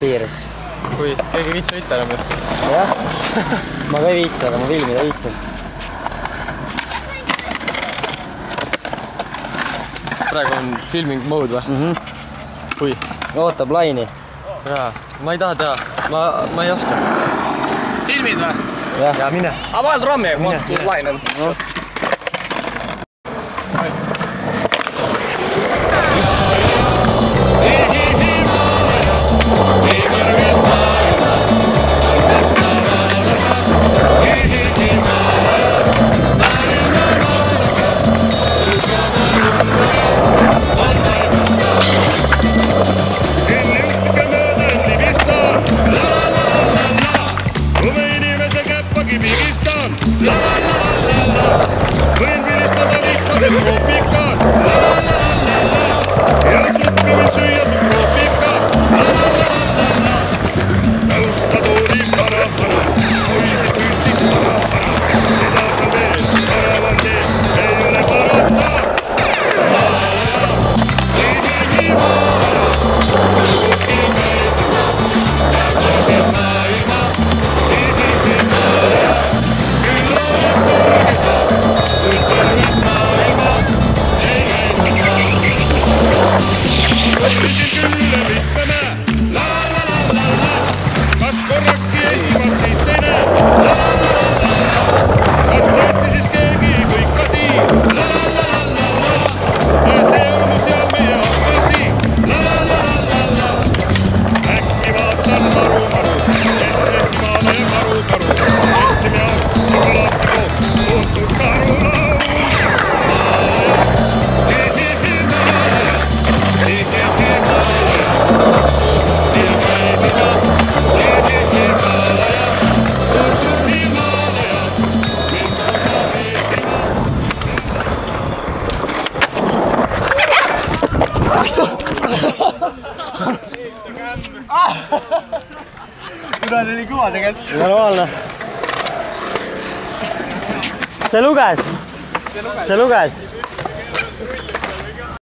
piires. Kui keegi viitsi võita enam ju? Jah, ma ka ei viitsi, aga ma filmida viitsin. Praegu on filming mode või? Kui? Ootab laini. Jaa, ma ei taha teha, ma ei oska. Filmid või? Jaa, mine. Aval trommi, once to line on. Kuidas oli kõva tegelikult? Normaalne. See luges.